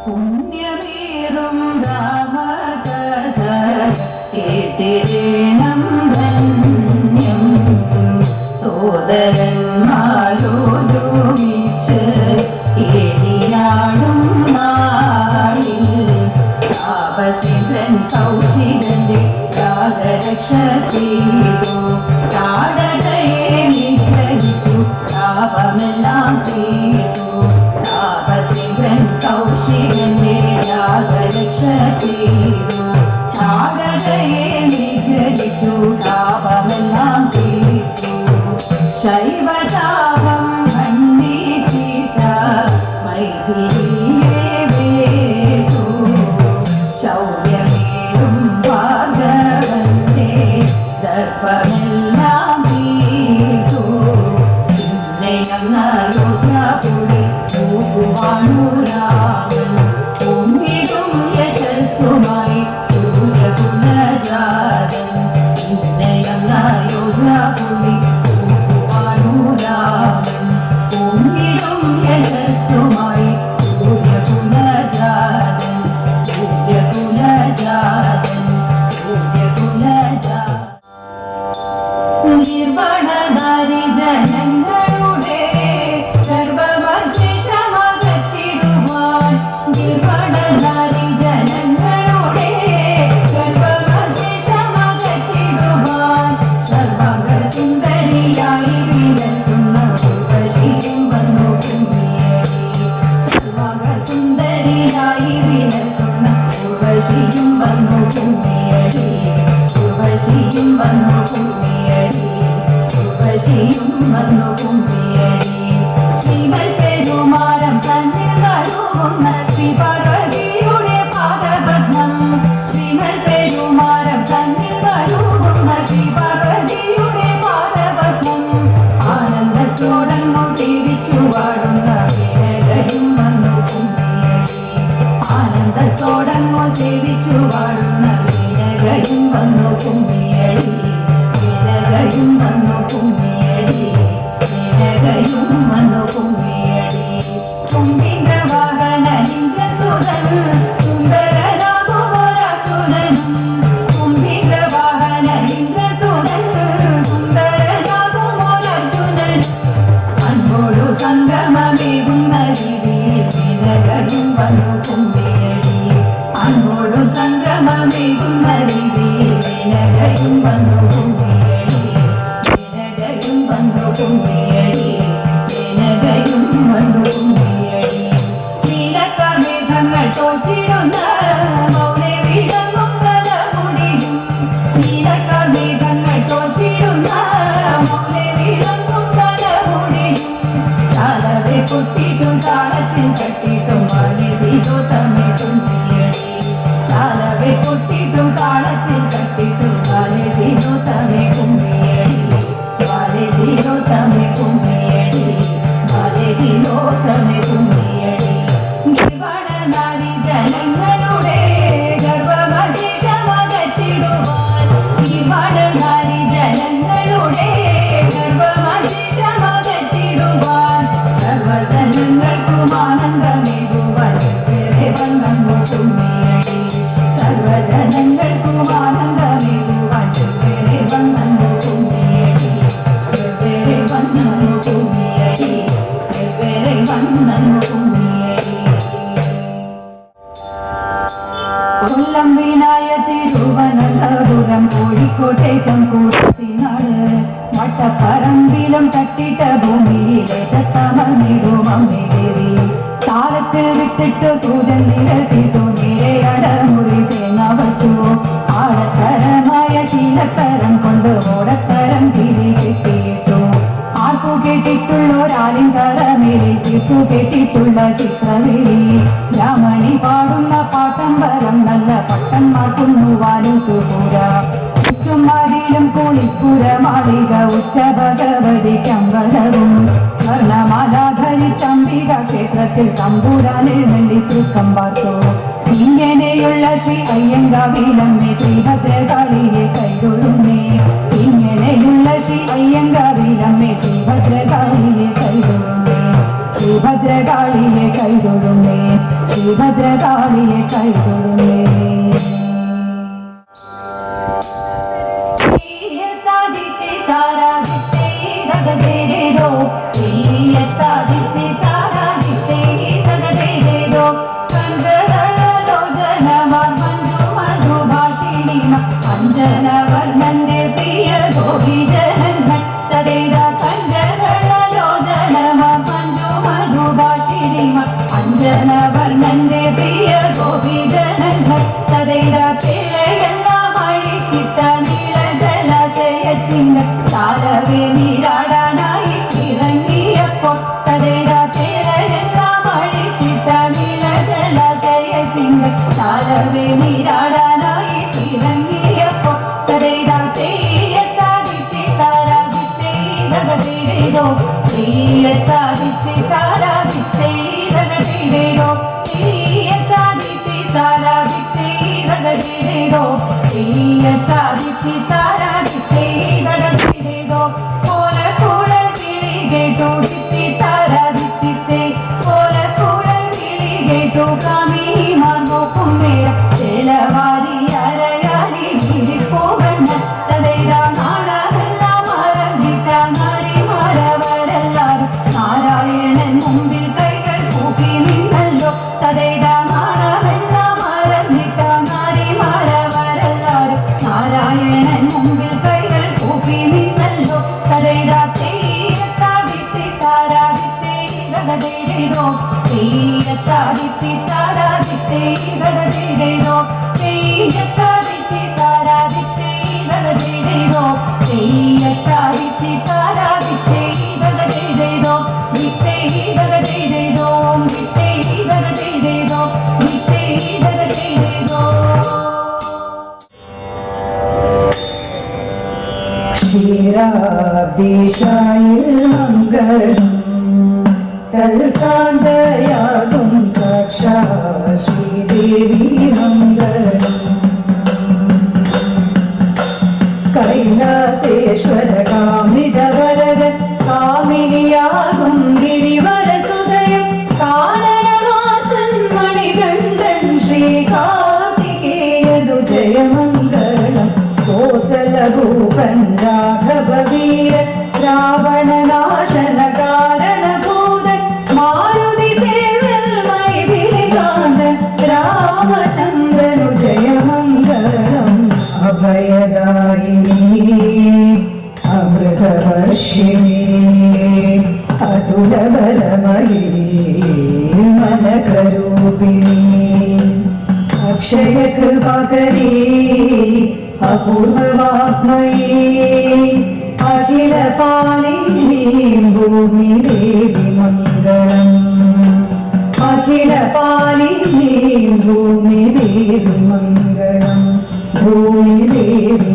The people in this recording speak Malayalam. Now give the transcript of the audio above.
പുണ്യമേറും രാമകഥ കേട്ടിടേണം ധന്യം സോദരന്മാരോരുമിച്ച് ഏടിയാടും നാളിൽ താപസേന്ദ്രൻ കൗശികന്റെ യാഗരക്ഷ ചെയ്തു താടകയെ നിഗ്രഹിച്ചു താപമെല്ലാം തീർത്തു താപസേന്ദ്രൻ കൗശികന്റെ യാഗരക്ഷ ചെയ്തു താടകയെ നിഗ്രഹിച്ചു താപമെല്ലാം തീർത്തു ശൈവതാപം ഖണ്ഡിച്ചിട്ട മൈഥിലിയെ വേദു ശൗര്യമേറും ഭാർഗവന്റെ ദർപ്പമെല്ലാം തീർത്തു പിന്നെ അങ്ങയോധ്യാപുരി പോകുവാണു രാമൻ പൊങ്ങിടും യശസ്സുമായി സൂര്യകുലജാതൻ പിന്നെ അങ്ങയോധ്യാപുരി പോകുവാണു രാമൻ പൊങ്ങിടും യശസ്സുമായി സൂര്യകുലജാതൻ സൂര്യകുലജാതൻ സൂര്യകുലജാതൻ നിർവണനാരി ജനങ്ങളുടെ സർവമശേഷമകറ്റിടുവാൻ നിർവണനാരി ജനങ്ങളുടെ സർവമശേഷമകറ്റിടുവാൻ സർവഗസുന്ദരിയായി വിലസുന്ന ഉർവശിയും വന്നു കുമ്മിയടി സർവഗസുന്ദരിയായി വിലസുന്ന ഉർവശിയും വന്നു കുമ്മിയടി ഉർവശിയും വന്നു കുമ്മിയടി ഉർവശിയും വന്നു കുമ്മിയടി ശ്രീമൽ പെരുമാരം തന്നിൽ കരുവുന്ന ശ്രീപാർവതിയുടെ പാദപദ്മം ശ്രീമൽ പെരുമാരം തന്നിൽ കരുവുന്ന ശ്രീപാർവതിയുടെ പാദപദ്മം ആനന്ദത്തോടങ്ങു സേവിച്ചു വാടുന്ന വിനയകയും വന്നു കുമ്മിയടി ആനന്ദത്തോടങ്ങു സേവിച്ചു വാടുന്ന വിനയകയും വന്നു കുമ്മിയടി വിനയകയും വന്നു കുമ്മിയടി വിനയകയും വന്നു കുമ്മിയടി കുംഭിന്ദ്രവാഹന ഇന്ദ്രസുതൻ സുന്ദരനാകുമൊരർജുനനും കുംഭിന്ദ്രവാഹന ഇന്ദ്രസുതൻ സുന്ദരനാകുമൊരർജുനനും അൻപോടു സംഗമമേകുന്ന രീതിയിൽ വിനയകയും വന്നു കുമ്മിയടി അൻപോടു സംഗമമേകുന്ന രീതിയിൽ വിനയകയും വന്നു കുമ്മിയടി വിനയകയും വന്നു കുമ്മിയടി വിനയകയും വന്നു കുമ്മിയടി നീലക്കാർമേഘങ്ങൾ തോറ്റിടുന്ന മൗനെ വിളങ്ങും തലമുടിയും നീലക്കാർമേഘങ്ങൾ തോറ്റിടുന്ന മൗനെ വിളങ്ങും തലമുടിയും താലവെ കൊട്ടിട്ടും താളത്തിൽ കട്ടിട്ടും മാലിതിലോ തമ്മെ കുമ്മിയടി താലവെ കൊട്ടിട്ടും താളത്തിൽ കട്ടിട്ടും മാലിതിലോ തമ്മെ കുമ്മിയടി മാലിതിലോ തമ്മെ കുമ്മിയടി മാലിതിലോ തമ്മെ കുമ്മിയടി നിർവണനാരി ജനങ്ങളുടെ ഗർഭമശേഷമകറ്റിടുവാൻ നിർവണനാരി ജനങ്ങളുടെ ഗർഭമശേഷമകറ്റിടുവാൻ സർവജനങ്ങൾക്കും ആനന്ദമേകുവാൻ വെവ്വേറെ വന്നു കുമ്മിയടി സർവജനങ്ങൾക്കും ആനന്ദമേകുവാൻ വെവ്വേറെ വന്നു കുമ്മിയടി വെവ്വേറെ വന്നു കുമ്മിയടി വെവ്വേറെ വന്നു കുമ്മിയടി കൊല്ലം വീണായ തിരുവനന്തപുരം കോഴിക്കോട്ടേറ്റം കൂർത്തിനാട് വട്ടപ്പറമ്പിലും തട്ടിട്ട ഭൂമിയിലേറ്റമർന്നിടും അമ്മേരി താലത്തിൽ വിത്തിട്ട് സൂചൻ നിരത്തിട്ടു നിരയടമുറി തേങ്ങ വച്ചു ആഴത്തരമായ ശീലത്തരം കൊണ്ട് ഓടത്തരം തിരി കെട്ടിയിട്ടു ആർക്കു കേട്ടിട്ടുള്ളൊരാലിൻ തറമേലി തീർത്തു കേട്ടിട്ടുള്ള ചിത്രവേലി ബ്രാഹ്മണി പാടുന്ന പാട്ടമ്പരം നല്ല പട്ടന്മാർക്കുന്നു വാലുത്തുപുര ചുറ്റുമാരിലും കുളിപ്പുര മാളിക ഉച്ച ഭഗവതിക്കമ്പലവും സ്വർണമാല ധരിച്ചംബിക ക്ഷേത്രത്തിൽ തമ്പുരാൻ എഴുന്നള്ളി തൃക്കം പാർത്തു ഇങ്ങനെയുള്ള ശ്രീ അയ്യങ്കാവിലമ്മേ ശ്രീഭദ്രകാളിയെ കൈതൊഴുന്നേ ഇങ്ങനെയുള്ള ശ്രീ അയ്യങ്കാവിലമ്മേ ശ്രീഭദ്രകാളിയെ കൈതൊഴുന്നേ ശ്രീഭദ്രകാളിയെ കൈതൊഴുന്നേ ശ്രീഭദ്രകാളിയെ കൈതൊഴുന്നേ. അഞ്ജനവർണ്ണന്റെ പ്രിയ ഗോപിജനങ്ങൾ തദേത കഞ്ചകളോചനമ മഞ്ജു മധുഭാഷിണിമ അഞ്ജനവർണ്ണന്റെ പ്രിയ ഗോപിജനങ്ങൾ തദേത ചിലയെല്ലാം അഴിച്ചിട്ട നീല ജലാശയത്തിൻ്റെ താരവേ നീരാടാനായി ഇറങ്ങിയപ്പോൾ തദേത ചിലയെല്ലാം അഴിച്ചിട്ട നീല ജലാശയത്തിൻ്റെ താരവേ നീരാടാനായി ഇറങ്ങിയപ്പോൾ തദേത തീയത്താദിത്തി താരാദിത്തേ തകതിരേതോ തീയത്താദിത്തി താരാദിത്തേ തകതിരേതോ തീയത്താദിത്തി താരാദിത്തേ തകതിരേതോ തീയത്താദിത്തി താരാദിത്തേ തകതിരേതോ കോലക്കൂടൽ വിളി കേട്ടു ദിത്തി താരാദിത്തിത്തേ കോലക്കൂടൽ വിളി കേട്ടു കാമിനിമാർ നോക്കും നേരം ചേലവാരി അരയാലി ഗിരിപ്പോകണ്ണ തദേത നാടമെല്ലാം മറന്നിട്ട നാരിമാരവരെല്ലാരും നാരായണൻ മുമ്പിൽ കൈകൾ കൂപ്പി നിന്നല്ലോ തദേത നാടമെല്ലാം മറന്നിട്ട നാരിമാരവരെല്ലാരും നാരായണൻ മുമ്പിൽ കൈകൾ കൂപ്പി നിന്നല്ലോ തദേത തീയത്താദിത്തി താരാദിത്തേ തകതിരേതോ തീയത്താദിത്തി താരാദിത്തേ തകതിരേതോ തീയത്താദിത്തി താരാദിത്തേ തകതിരേതോ തീയത്താദിത്തി താരാദിത്തേ തകതിരേതോ ദിത്തേ തകതിരേതോ ദിത്തേ തകതിരേതോ ദിത്തേ തകതിരേതോ. ക്ഷീരാബ്ദിശായിൽ മംഗളം കൽക്കാന്തയാകും സാക്ഷാൽ ശ്രീദേവി മംഗളം കൈലാസേശ്വര കാമിതവരദ കാമിനിയാകും ഗിരിവരസുതയം കാനനവാസൻ മണികണ്ഠൻ ശ്രീകാർത്തികേയനു ജയമംഗളം കോസലഭൂപൻ രാഘവവീര രാവണനാശന കാരണഭൂതൻ മാരുതി സേവൻ മൈഥിലികാന്തൻ രാമചന്ദ്രനു ജയമംഗളം അഭയദായിനി അമൃതവർഷിണി അതുലബലമയീ മനകരൂപിണി അക്ഷയകൃപാകരീ അപൂർവവാഗ്മയീ അഖില പാലിനീം ഭൂമി ദേവി മംഗളം അഖില പാലിനീം ഭൂമി ദേവി മംഗളം ഭൂമി ദേവി